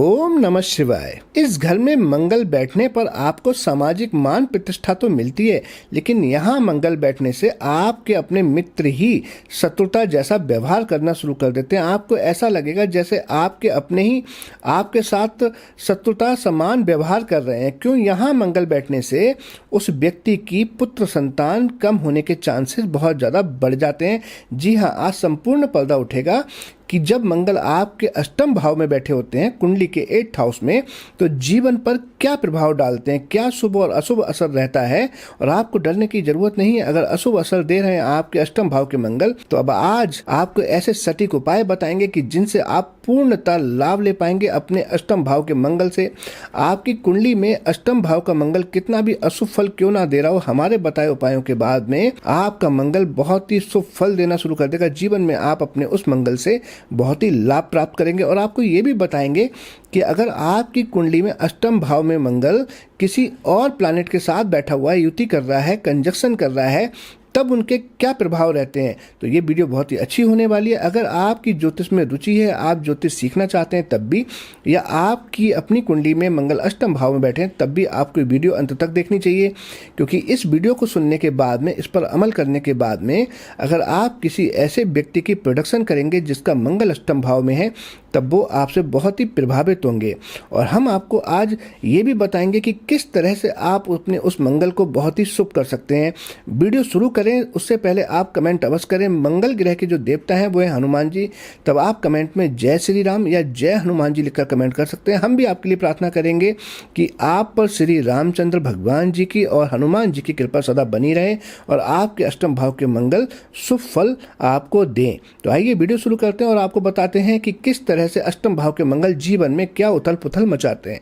ओम नमः शिवाय। इस घर में मंगल बैठने पर आपको सामाजिक मान प्रतिष्ठा तो मिलती है, लेकिन यहाँ मंगल बैठने से आपके अपने मित्र ही शत्रुता जैसा व्यवहार करना शुरू कर देते हैं। आपको ऐसा लगेगा जैसे आपके अपने ही आपके साथ शत्रुता समान व्यवहार कर रहे हैं। क्यों? यहाँ मंगल बैठने से उस व्यक्ति की पुत्र संतान कम होने के चांसेस बहुत ज़्यादा बढ़ जाते हैं। जी हाँ, आज संपूर्ण पर्दा उठेगा कि जब मंगल आपके अष्टम भाव में बैठे होते हैं कुंडली के 8th हाउस में, तो जीवन पर क्या प्रभाव डालते हैं, क्या शुभ और अशुभ असर रहता है। और आपको डरने की जरूरत नहीं है। अगर अशुभ असर दे रहे हैं आपके अष्टम भाव के मंगल, तो अब आज आपको ऐसे सटीक उपाय बताएंगे कि जिनसे आप पूर्णतः लाभ ले पाएंगे अपने अष्टम भाव के मंगल से। आपकी कुंडली में अष्टम भाव का मंगल कितना भी अशुभ फल क्यों ना दे रहा हो, हमारे बताए उपायों के बाद में आपका मंगल बहुत ही शुभ फल देना शुरू कर देगा। जीवन में आप अपने उस मंगल से बहुत ही लाभ प्राप्त करेंगे। और आपको ये भी बताएंगे कि अगर आपकी कुंडली में अष्टम भाव में मंगल किसी और प्लैनेट के साथ बैठा हुआ है, युति कर रहा है, कंजक्शन कर रहा है, तब उनके क्या प्रभाव रहते हैं। तो ये वीडियो बहुत ही अच्छी होने वाली है। अगर आपकी ज्योतिष में रुचि है, आप ज्योतिष सीखना चाहते हैं तब भी, या आपकी अपनी कुंडली में मंगल अष्टम भाव में बैठे हैं तब भी आपको वीडियो अंत तक देखनी चाहिए। क्योंकि इस वीडियो को सुनने के बाद में, इस पर अमल करने के बाद में, अगर आप किसी ऐसे व्यक्ति की प्रोडक्शन करेंगे जिसका मंगल अष्टम भाव में है, तब वो आपसे बहुत ही प्रभावित होंगे। और हम आपको आज ये भी बताएंगे कि किस तरह से आप अपने उस मंगल को बहुत ही शुभ कर सकते हैं। वीडियो शुरू करें उससे पहले आप कमेंट अवश्य करें। मंगल ग्रह के जो देवता हैं वो है हनुमान जी। तब आप कमेंट में जय श्री राम या जय हनुमान जी लिखकर कमेंट कर सकते हैं। हम भी आपके लिए प्रार्थना करेंगे कि आप पर श्री रामचंद्र भगवान जी की और हनुमान जी की कृपा सदा बनी रहे और आपके अष्टम भाव के मंगल शुभ फल आपको दें। तो आइए वीडियो शुरू करते हैं और आपको बताते हैं कि किस तरह से अष्टम भाव के मंगल जीवन में क्या उथल पुथल मचाते हैं।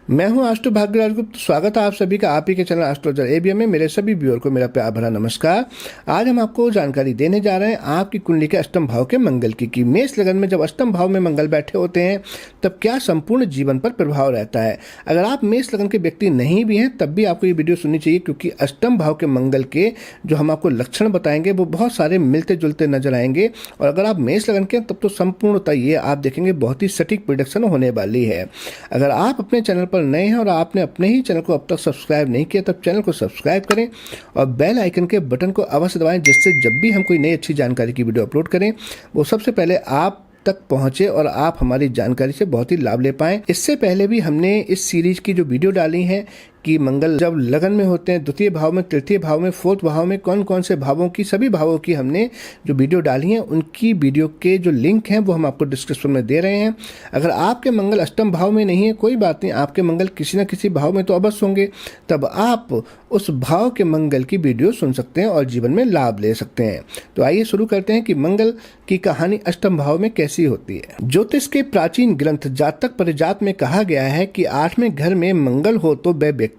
मैं हूं आस्ट्रो भाग्यराज गुप्त। स्वागत है आप सभी का आप ही के चैनल एस्ट्रोलॉजर एबीएम में। मेरे सभी व्यूअर को मेरा प्यार भरा नमस्कार। आज हम आपको जानकारी देने जा रहे हैं आपकी कुंडली के अष्टम भाव के मंगल की कि मेष लगन में जब अष्टम भाव में मंगल बैठे होते हैं तब क्या संपूर्ण जीवन पर प्रभाव रहता है। अगर आप मेष लगन के व्यक्ति नहीं भी हैं तब भी आपको ये वीडियो सुननी चाहिए, क्योंकि अष्टम भाव के मंगल के जो हम आपको लक्षण बताएंगे वो बहुत सारे मिलते जुलते नजर आएंगे। और अगर आप मेष लगन के तब तो संपूर्णतः ये आप देखेंगे बहुत ही सटीक प्रेडिक्शन होने वाली है। अगर आप अपने चैनल नए हैं और आपने अपने ही चैनल को अब तक सब्सक्राइब नहीं किया तब चैनल को सब्सक्राइब करें और बेल आइकन के बटन को अवश्य दबाएं, जिससे जब भी हम कोई नई अच्छी जानकारी की वीडियो अपलोड करें वो सबसे पहले आप तक पहुंचे और आप हमारी जानकारी से बहुत ही लाभ ले पाएं। इससे पहले भी हमने इस सीरीज की जो वीडियो डाली है कि मंगल जब लगन में होते हैं, द्वितीय भाव में, तृतीय भाव में, 4th भाव में, कौन कौन से भावों की, सभी भावों की हमने जो वीडियो डाली है उनकी वीडियो के जो लिंक हैं वो हम आपको डिस्क्रिप्शन में दे रहे हैं। अगर आपके मंगल अष्टम भाव में नहीं है कोई बात नहीं, आपके मंगल किसी न किसी भाव में तो अवश्य होंगे, तब आप उस भाव के मंगल की वीडियो सुन सकते हैं और जीवन में लाभ ले सकते हैं। तो आइए शुरू करते हैं कि मंगल की कहानी अष्टम भाव में कैसी होती है। ज्योतिष के प्राचीन ग्रंथ जातक परिजात में कहा गया है कि 8वें घर में मंगल हो तो वह व्यक्ति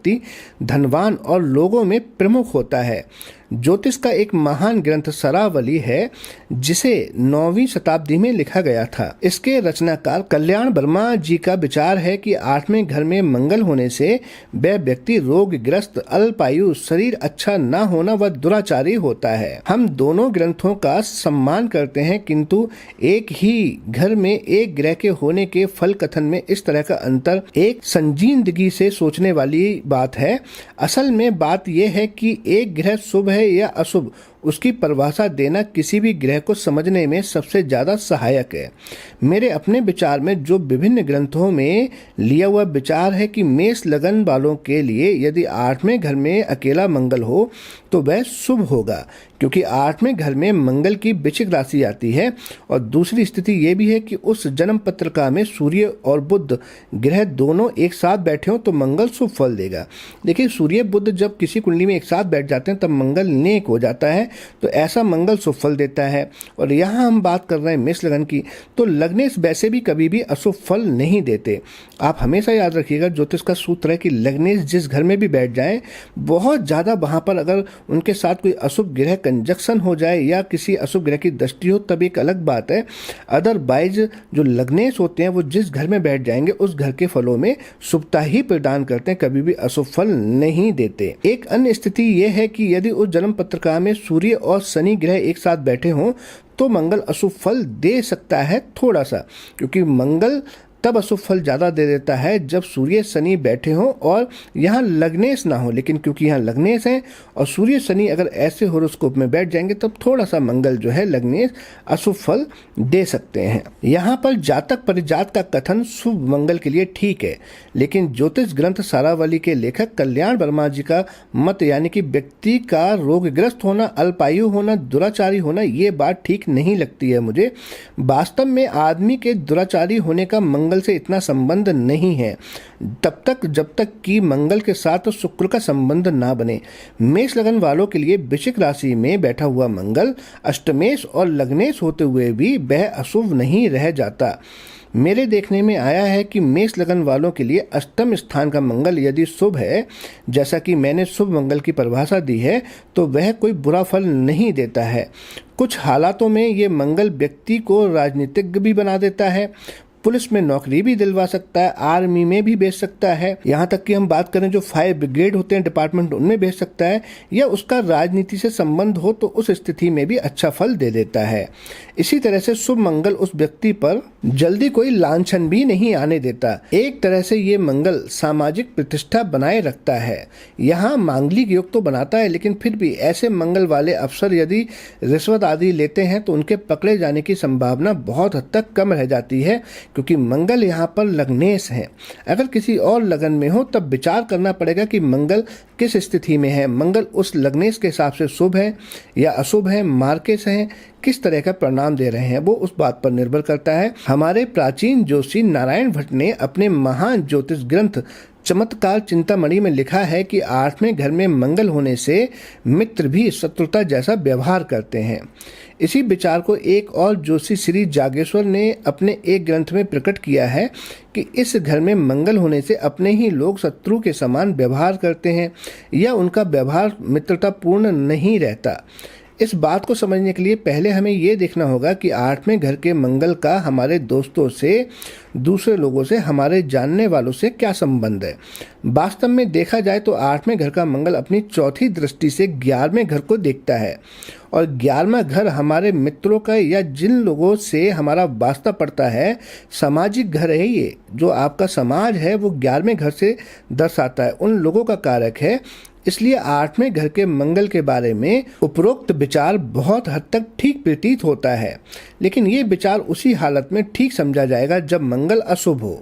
धनवान और लोगों में प्रमुख होता है। ज्योतिष का एक महान ग्रंथ सरावली है जिसे 9वीं शताब्दी में लिखा गया था। इसके रचनाकार कल्याण वर्मा जी का विचार है कि 8वें घर में मंगल होने से वह व्यक्ति रोगग्रस्त, अल्पायु, शरीर अच्छा न होना व दुराचारी होता है। हम दोनों ग्रंथों का सम्मान करते हैं, किंतु एक ही घर में एक ग्रह के होने के फल कथन में इस तरह का अंतर एक संजीदगी से सोचने वाली बात है। असल में बात यह है कि एक ग्रह शुभ है या अशुभ, उसकी परिभाषा देना किसी भी ग्रह को समझने में सबसे ज्यादा सहायक है। मेरे अपने विचार में जो विभिन्न ग्रंथों में लिया हुआ विचार है कि मेष लगन वालों के लिए यदि 8वें घर में अकेला मंगल हो तो वह शुभ होगा, क्योंकि 8वें घर में मंगल की वृश्चिक राशि आती है। और दूसरी स्थिति ये भी है कि उस जन्म पत्रिका में सूर्य और बुध ग्रह दोनों एक साथ बैठे हों तो मंगल शुभ फल देगा। देखिए, सूर्य बुध जब किसी कुंडली में एक साथ बैठ जाते हैं तब मंगल नेक हो जाता है, तो ऐसा मंगल शुभ फल देता है। और यहाँ हम बात कर रहे हैं मेष लगन की, तो लग्नेश वैसे भी कभी भी अशुभ फल नहीं देते। आप हमेशा याद रखिएगा, ज्योतिष का सूत्र है कि लग्नेश जिस घर में भी बैठ जाएं, बहुत ज़्यादा वहाँ पर अगर उनके साथ कोई अशुभ ग्रह कंजक्शन हो जाए या किसी अशुभ ग्रह की दृष्टि हो तब एक अलग बात है। अदरवाइज जो लग्नेश होते हैं वो जिस घर में बैठ जाएंगे उस घर के फलों में शुभता ही प्रदान करते हैं, कभी भी अशुभ फल नहीं देते। एक अन्य स्थिति यह है कि यदि उस जन्म पत्रिका में सूर्य और शनि ग्रह एक साथ बैठे हों तो मंगल अशुभ फल दे सकता है थोड़ा सा, क्योंकि मंगल तब अशुभ फल ज़्यादा दे देता है जब सूर्य शनि बैठे हों और यहाँ लग्नेश ना हो। लेकिन क्योंकि यहाँ लग्नेश हैं और सूर्य शनि अगर ऐसे होरोस्कोप में बैठ जाएंगे तब थोड़ा सा मंगल जो है लग्नेश अशुभ फल दे सकते हैं। यहाँ पर जातक परिजात का कथन शुभ मंगल के लिए ठीक है, लेकिन ज्योतिष ग्रंथ सारावली के लेखक कल्याण वर्मा जी का मत यानी कि व्यक्ति का रोगग्रस्त होना, अल्पायु होना, दुराचारी होना, ये बात ठीक नहीं लगती है मुझे। वास्तव में आदमी के दुराचारी होने का मंगल से इतना संबंध नहीं है तब तक जब तक कि मंगल के साथ शुक्र का संबंध ना बने। मेष लगन वालों के लिए वृश्चिक राशि में बैठा हुआ मंगल अष्टमेश और लग्नेश होते हुए भी वह अशुभ नहीं रह जाता। मेरे देखने में आया है कि मेष लगन वालों के लिए अष्टम स्थान का मंगल यदि शुभ है, जैसा कि मैंने शुभ मंगल की परिभाषा दी है, तो वह कोई बुरा फल नहीं देता है। कुछ हालातों में ये मंगल व्यक्ति को राजनीतिज्ञ भी बना देता है, पुलिस में नौकरी भी दिलवा सकता है, आर्मी में भी भेज सकता है, यहाँ तक कि हम बात करें जो फायर ब्रिगेड होते हैं डिपार्टमेंट, उनमें भेज सकता है, या उसका राजनीति से संबंध हो तो उस स्थिति में भी अच्छा फल दे देता है। इसी तरह से शुभ मंगल उस व्यक्ति पर जल्दी कोई लांछन भी नहीं आने देता। एक तरह से ये मंगल सामाजिक प्रतिष्ठा बनाए रखता है। यहाँ मांगलिक योग तो बनाता है, लेकिन फिर भी ऐसे मंगल वाले अफसर यदि रिश्वत आदि लेते हैं तो उनके पकड़े जाने की संभावना बहुत हद तक कम रह जाती है, क्योंकि मंगल यहाँ पर लग्नेश है। अगर किसी और लगन में हो तब विचार करना पड़ेगा कि मंगल किस स्थिति में है, मंगल उस लग्नेश के हिसाब से शुभ है या अशुभ है, मार्केश है, किस तरह का परिणाम दे रहे हैं, वो उस बात पर निर्भर करता है। हमारे प्राचीन ज्योतिषी नारायण भट्ट ने अपने महान ज्योतिष ग्रंथ चमत्कार चिंतामणि में लिखा है कि 8वें घर में मंगल होने से मित्र भी शत्रुता जैसा व्यवहार करते हैं। इसी विचार को एक और ज्योतिषी श्री जागेश्वर ने अपने एक ग्रंथ में प्रकट किया है कि इस घर में मंगल होने से अपने ही लोग शत्रु के समान व्यवहार करते हैं या उनका व्यवहार मित्रतापूर्ण नहीं रहता। इस बात को समझने के लिए पहले हमें ये देखना होगा कि 8वें घर के मंगल का हमारे दोस्तों से, दूसरे लोगों से, हमारे जानने वालों से क्या संबंध है। वास्तव में देखा जाए तो 8वें घर का मंगल अपनी चौथी दृष्टि से 11वें घर को देखता है, और 11वां घर हमारे मित्रों का या जिन लोगों से हमारा वास्ता पड़ता है, सामाजिक घर है। ये जो आपका समाज है वो 11वें घर से दर्शाता है, उन लोगों का कारक है। इसलिए 8वें घर के मंगल के बारे में उपरोक्त विचार बहुत हद तक ठीक प्रतीत होता है, लेकिन ये विचार उसी हालत में ठीक समझा जाएगा जब मंगल अशुभ हो।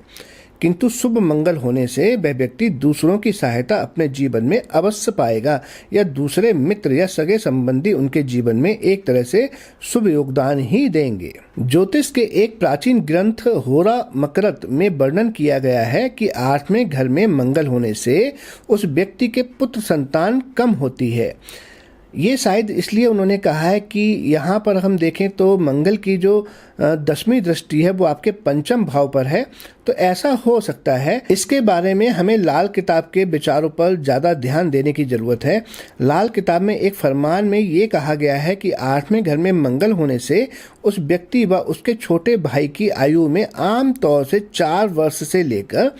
किंतु शुभ मंगल होने से वह व्यक्ति दूसरों की सहायता अपने जीवन में अवश्य पाएगा, या दूसरे मित्र या सगे संबंधी उनके जीवन में एक तरह से शुभ योगदान ही देंगे। ज्योतिष के एक प्राचीन ग्रंथ होरा मकरत में वर्णन किया गया है कि 8वें घर में मंगल होने से उस व्यक्ति के पुत्र संतान कम होती है। ये शायद इसलिए उन्होंने कहा है कि यहाँ पर हम देखें तो मंगल की जो 10वीं दृष्टि है वो आपके पंचम भाव पर है, तो ऐसा हो सकता है। इसके बारे में हमें लाल किताब के विचारों पर ज़्यादा ध्यान देने की ज़रूरत है। लाल किताब में एक फरमान में ये कहा गया है कि 8वें घर में मंगल होने से उस व्यक्ति व उसके छोटे भाई की आयु में आम तौर से 4 वर्ष से लेकर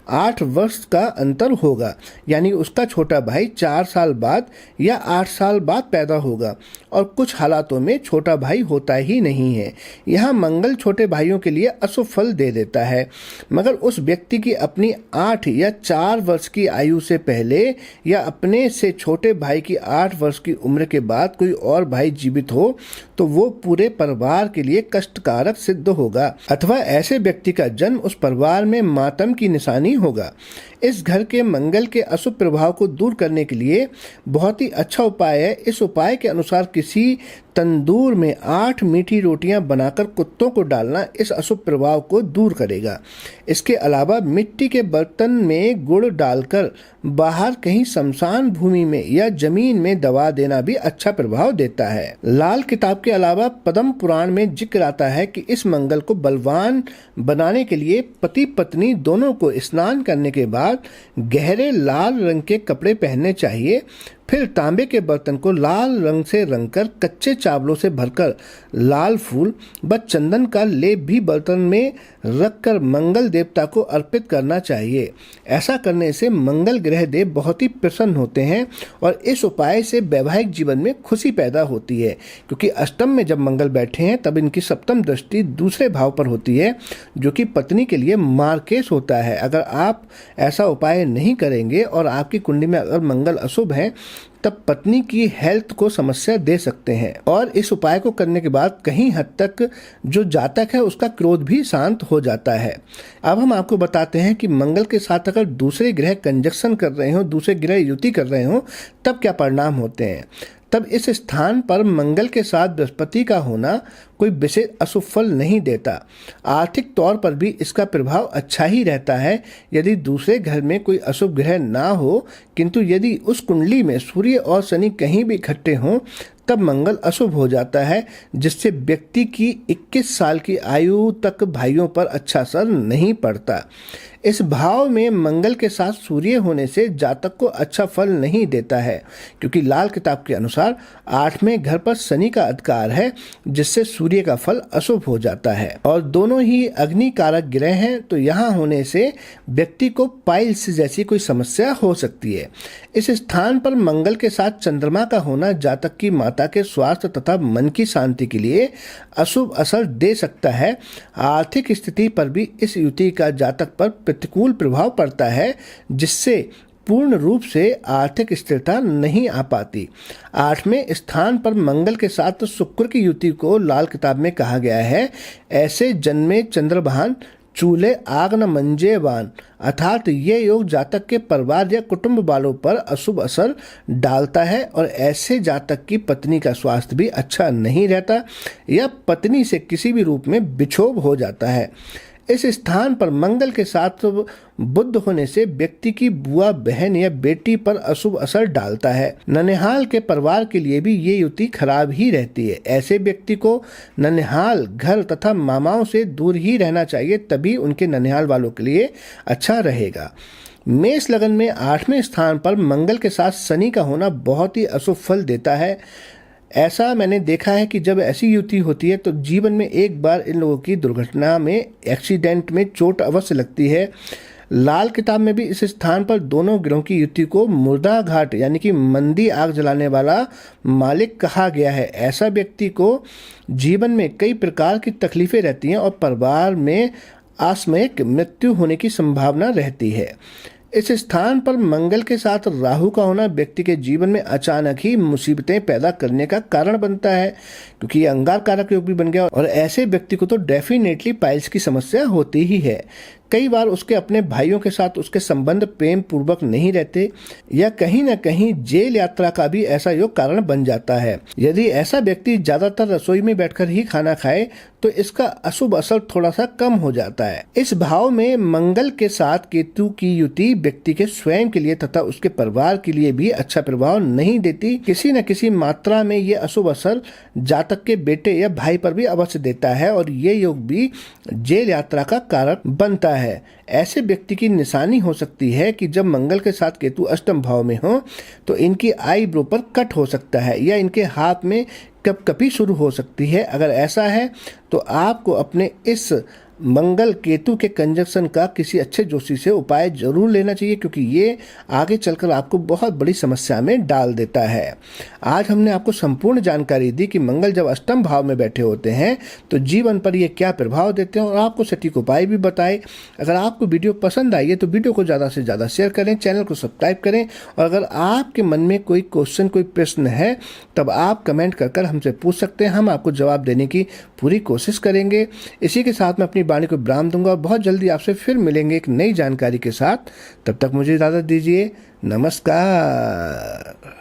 8 वर्ष का अंतर होगा, यानी उसका छोटा भाई 4 साल बाद या 8 साल बाद पैदा होगा, और कुछ हालातों में छोटा भाई होता ही नहीं है। यहाँ मंगल छोटे भाइयों के लिए अशुभ फल दे देता है, मगर उस व्यक्ति की अपनी 8 या 4 वर्ष की आयु से पहले या अपने से छोटे भाई की 8 वर्ष की उम्र के बाद कोई और भाई जीवित हो तो वो पूरे परिवार के लिए कष्टकारक सिद्ध होगा, अथवा ऐसे व्यक्ति का जन्म उस परिवार में मातम की निशानी होगा। इस घर के मंगल के अशुभ प्रभाव को दूर करने के लिए बहुत ही अच्छा उपाय है। इस उपाय के अनुसार किसी तंदूर में 8 मीठी रोटियां बनाकर कुत्तों को डालना इस अशुभ प्रभाव को दूर करेगा। इसके अलावा मिट्टी के बर्तन में गुड़ डालकर बाहर कहीं शमशान भूमि में या जमीन में दबा देना भी अच्छा प्रभाव देता है। लाल किताब के अलावा पद्म पुराण में जिक्र आता है कि इस मंगल को बलवान बनाने के लिए पति पत्नी दोनों को स्नान करने के बाद गहरे लाल रंग के कपड़े पहनने चाहिए। फिर तांबे के बर्तन को लाल रंग से रंगकर कच्चे चावलों से भरकर लाल फूल व चंदन का लेप भी बर्तन में रखकर मंगल देवता को अर्पित करना चाहिए। ऐसा करने से मंगल ग्रह देव बहुत ही प्रसन्न होते हैं और इस उपाय से वैवाहिक जीवन में खुशी पैदा होती है, क्योंकि अष्टम में जब मंगल बैठे हैं तब इनकी सप्तम दृष्टि दूसरे भाव पर होती है, जो कि पत्नी के लिए मार्केश होता है। अगर आप ऐसा उपाय नहीं करेंगे और आपकी कुंडली में अगर मंगल अशुभ है तब पत्नी की हेल्थ को समस्या दे सकते हैं। और इस उपाय को करने के बाद कहीं हद तक जो जातक है उसका क्रोध भी शांत हो जाता है। अब हम आपको बताते हैं कि मंगल के साथ अगर दूसरे ग्रह कंजक्शन कर रहे हो, दूसरे ग्रह युति कर रहे हो, तब क्या परिणाम होते हैं। तब इस स्थान पर मंगल के साथ बृहस्पति का होना कोई विशेष अशुभ फल नहीं देता। आर्थिक तौर पर भी इसका प्रभाव अच्छा ही रहता है यदि दूसरे घर में कोई अशुभ ग्रह ना हो, किंतु यदि उस कुंडली में सूर्य और शनि कहीं भी इकट्ठे हों तब मंगल अशुभ हो जाता है, जिससे व्यक्ति की 21 साल की आयु तक भाइयों पर अच्छा असर नहीं पड़ता। इस भाव में मंगल के साथ सूर्य होने से जातक को अच्छा फल नहीं देता है, क्योंकि लाल किताब के अनुसार 8वें घर पर शनि का अधिकार है, जिससे सूर्य का फल अशुभ हो जाता है। और दोनों ही अग्नि कारक ग्रह हैं, तो यहाँ होने से व्यक्ति को पाइल्स जैसी कोई समस्या हो सकती है। इस स्थान पर मंगल के साथ चंद्रमा का होना जातक की माता के स्वास्थ्य तथा मन की शांति के लिए अशुभ असर दे सकता है। आर्थिक स्थिति पर भी इस युति का जातक पर प्रतिकूल प्रभाव पड़ता है, जिससे पूर्ण रूप से आर्थिक स्थिरता नहीं आ पाती। 8वें स्थान पर मंगल के साथ शुक्र की युति को लाल किताब में कहा गया है, ऐसे जन्मे चंद्रभान चूल्हे आग न मंजेवान, अर्थात ये योग जातक के परिवार या कुटुंब वालों पर अशुभ असर डालता है और ऐसे जातक की पत्नी का स्वास्थ्य भी अच्छा नहीं रहता या पत्नी से किसी भी रूप में विक्षोभ हो जाता है। इस स्थान पर मंगल के साथ बुध होने से व्यक्ति की बुआ, बहन या बेटी पर अशुभ असर डालता है। ननिहाल के परिवार के लिए भी ये युति खराब ही रहती है। ऐसे व्यक्ति को ननिहाल घर तथा मामाओं से दूर ही रहना चाहिए, तभी उनके ननिहाल वालों के लिए अच्छा रहेगा। मेष लगन में 8वें स्थान पर मंगल के साथ शनि का होना बहुत ही अशुभ फल देता है। ऐसा मैंने देखा है कि जब ऐसी युति होती है तो जीवन में एक बार इन लोगों की दुर्घटना में, एक्सीडेंट में चोट अवश्य लगती है। लाल किताब में भी इस स्थान पर दोनों ग्रहों की युति को मुर्दा घाट यानी कि मंदी आग जलाने वाला मालिक कहा गया है। ऐसा व्यक्ति को जीवन में कई प्रकार की तकलीफें रहती हैं और परिवार में आकस्मिक मृत्यु होने की संभावना रहती है। इस स्थान पर मंगल के साथ राहु का होना व्यक्ति के जीवन में अचानक ही मुसीबतें पैदा करने का कारण बनता है, क्योंकि ये अंगार कारक योग भी बन गया और ऐसे व्यक्ति को तो डेफिनेटली पाइल्स की समस्या होती ही है। कई बार उसके अपने भाइयों के साथ उसके संबंध प्रेम पूर्वक नहीं रहते या कहीं न कहीं जेल यात्रा का भी ऐसा योग कारण बन जाता है। यदि ऐसा व्यक्ति ज्यादातर रसोई में बैठकर ही खाना खाए तो इसका अशुभ असर थोड़ा सा कम हो जाता है। इस भाव में मंगल के साथ केतु की युति व्यक्ति के स्वयं के लिए तथा उसके परिवार के लिए भी अच्छा प्रभाव नहीं देती। किसी न किसी मात्रा में ये अशुभ असर जातक के बेटे या भाई पर भी अवश्य देता है और ये योग भी जेल यात्रा का कारण बनता है। ऐसे व्यक्ति की निशानी हो सकती है कि जब मंगल के साथ केतु अष्टम भाव में हो तो इनकी आईब्रो पर कट हो सकता है या इनके हाथ में कपकपी शुरू हो सकती है। अगर ऐसा है तो आपको अपने इस मंगल केतु के कंजक्शन का किसी अच्छे ज्योतिषी से उपाय जरूर लेना चाहिए, क्योंकि ये आगे चलकर आपको बहुत बड़ी समस्या में डाल देता है। आज हमने आपको संपूर्ण जानकारी दी कि मंगल जब अष्टम भाव में बैठे होते हैं तो जीवन पर ये क्या प्रभाव देते हैं और आपको सटीक उपाय भी बताए। अगर आपको वीडियो पसंद आई है तो वीडियो को ज़्यादा से ज़्यादा शेयर करें, चैनल को सब्सक्राइब करें और अगर आपके मन में कोई क्वेश्चन, कोई प्रश्न है तब आप कमेंट कर हमसे पूछ सकते हैं। हम आपको जवाब देने की पूरी कोशिश करेंगे। इसी के साथ मैं अपनी वाणी को विराम दूंगा और बहुत जल्दी आपसे फिर मिलेंगे एक नई जानकारी के साथ। तब तक मुझे इजाजत दीजिए। नमस्कार।